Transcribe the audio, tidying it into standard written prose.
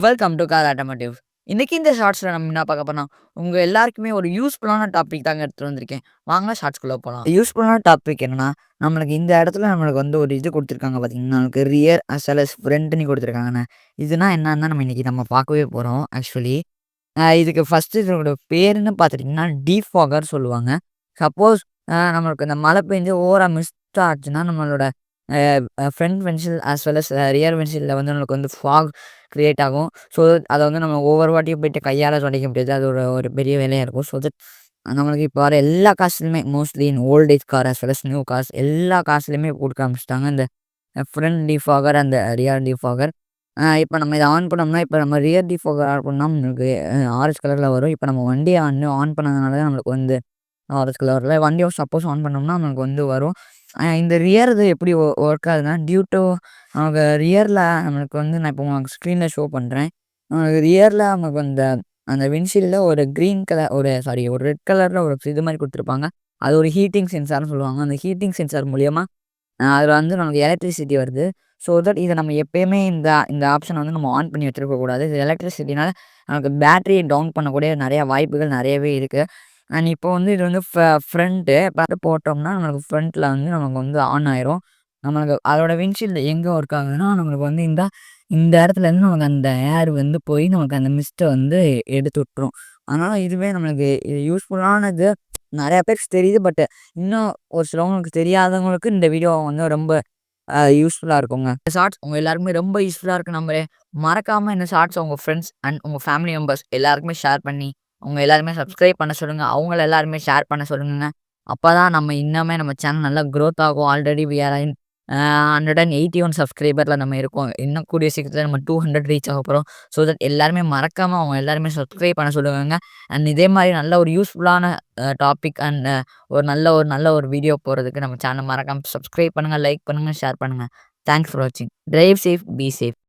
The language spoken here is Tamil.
Welcome to car automotive. இன்னைக்கு இந்த ஷார்ட்ஸ்ல நம்ம என்ன பார்க்க போறோம்னா, உங்க எல்லாருக்குமே ஒரு யூஸ்ஃபுல்லான டாபிக் தாங்க எடுத்துட்டு வந்திருக்கேன். வாங்க ஷார்ட்ஸ்குள்ள போலாம். யூஸ்ஃபுல்லான டாபிக் என்னன்னா, நம்மளுக்கு இந்த இடத்துல நம்மளுக்கு வந்து ஒரு இது குடுத்துருக்காங்க பார்த்தீங்கன்னா, நமக்கு ரியர் அஸ் வெல் அஸ் ஃப்ரண்ட்ன்னு குடுத்துருக்காங்கண்ணே. இதுனா என்னன்னு தான் நம்ம இன்னைக்கு பார்க்கவே போறோம் ஆக்சுவலி. இதுக்கு ஃபர்ஸ்ட்டு இதோட பேருன்னு பார்த்துட்டீங்கன்னா, டீஃபாகர் சொல்லுவாங்க. சப்போஸ் நம்மளுக்கு இந்த மழை பெஞ்சு ஓவரா மிஸ்ட் ஆச்சுன்னா, நம்மளோட uh front windshield as well as rear விண்ட்ஷீல்ட்ல வந்து நம்மளுக்கு வந்து ஃபாக் கிரியேட் ஆகும். ஸோ, அத வந்து நம்ம ஒவ்வொரு வாட்டியும் போயிட்டு கையால துடைக்க முடியாது. அது ஒரு ஒரு பெரிய வேலையா இருக்கும். ஸோ தட் நம்மளுக்கு இப்போ வர எல்லா கார்ஸ்லயுமே mostly in old age car as well as new cars எல்லா கார்ஸ்லயுமே குடுக்க ஆரம்பிச்சுட்டாங்க. இந்த front defogger and rear defogger. இப்ப நம்ம இத ஆன் பண்ணோம்னா, இப்ப நம்ம ரியர் டிஃபாகர் ஆன் பண்ணா நம்மளுக்கு ஆரஞ்சு கலர்ல வரும். இப்ப நம்ம வண்டிய ஆன் பண்ணதுனால தான் நம்மளுக்கு வந்து ஆரஞ்சு கலர்ல வண்டிய சப்போஸ் ஆன் பண்ணோம்னா நம்மளுக்கு வந்து வரும். இந்த ரியர் இது எப்படி ஒர்க் ஆகுதுன்னா, டியூ டூ நமக்கு ரியர்ல நம்மளுக்கு வந்து நான் இப்போ உங்களுக்கு ஸ்க்ரீன்ல ஷோ பண்றேன். ரியர்ல நமக்கு அந்த அந்த விண்ட்ஷீல்ட்ல ஒரு கிரீன் கலர் ஒரு ரெட் கலர்ல ஒரு இது மாரி குடுத்துருப்பாங்க. அது ஒரு ஹீட்டிங் சென்சார்ன்னு சொல்லுவாங்க. அந்த ஹீட்டிங் சென்சார் மூலியமா அதில வந்து நமக்கு எலக்ட்ரிசிட்டி வருது. ஸோ தட் இத நம்ம எப்பயுமே இந்த இந்த ஆப்ஷன வந்து நம்ம ஆன் பண்ணி வச்சிருக்க கூடாது. இது எலக்ட்ரிசிட்டினால நமக்கு பேட்டரிய டவுன் பண்ணக்கூடிய நெறைய வாய்ப்புகள் நெறையவே இருக்கு. அண்ட் இப்போ வந்து இது வந்து ஃப்ரண்ட்டு பாட்டு போட்டோம்னா, நம்மளுக்கு ஃப்ரண்ட்ல வந்து நமக்கு வந்து ஆன் ஆயிரும். நம்மளுக்கு அதோட விண்ட்ஷீல்டு எங்க ஒர்க் ஆகுதுன்னா, நம்மளுக்கு வந்து இந்த இடத்துலேருந்து நமக்கு அந்த ஏர் வந்து போய் நமக்கு அந்த மிஸ்ட்ட வந்து எடுத்து விட்டுரும். அதனால இதுவே நம்மளுக்கு இது யூஸ்ஃபுல்லானது. நெறைய பேருக்கு தெரியுது. பட் இன்னும் ஒரு சிலவங்களுக்கு தெரியாதவங்களுக்கு இந்த வீடியோ வந்து ரொம்ப யூஸ்ஃபுல்லா இருக்குங்க. இந்த ஷார்ட்ஸ் உங்க எல்லாருக்குமே ரொம்ப யூஸ்ஃபுல்லா இருக்குன்னு நம்புறேன். மறக்காம இந்த ஷார்ட்ஸ உங்க ஃப்ரெண்ட்ஸ் அண்ட் உங்க ஃபேமிலி மெம்பர்ஸ் எல்லாருக்குமே ஷேர் பண்ணி, அவங்க எல்லாருமே சப்ஸ்கிரைப் பண்ண சொல்லுங்க. அவங்கள எல்லாருமே ஷேர் பண்ண சொல்லுங்கங்க. அப்பதான் நம்ம இன்னுமே நம்ம சேனல் நல்லா குரோத் ஆகும். ஆல்ரெடி வி ஆர் இன் 181 சப்ஸ்கிரைபர்ல நம்ம இருக்கோம். இன்னும் கூடிய சீக்கிரத்தில நம்ம 200 ரீச் ஆக போறோம். ஸோ தட் எல்லாருமே மறக்காம அவங்க எல்லாருமே சப்ஸ்கிரைப் பண்ண சொல்லுங்கங்க. அண்ட் இதே மாரி நல்ல ஒரு யூஸ்ஃபுல்லான டாபிக் அண்ட் ஒரு நல்ல ஒரு வீடியோ போறதுக்கு நம்ம சேனல மறக்காம சப்ஸ்கிரைப் பண்ணுங்க, லைக் பண்ணுங்க, ஷேர் பண்ணுங்க. தேங்க்ஸ் ஃபார் வாட்சிங். Drive safe, be safe.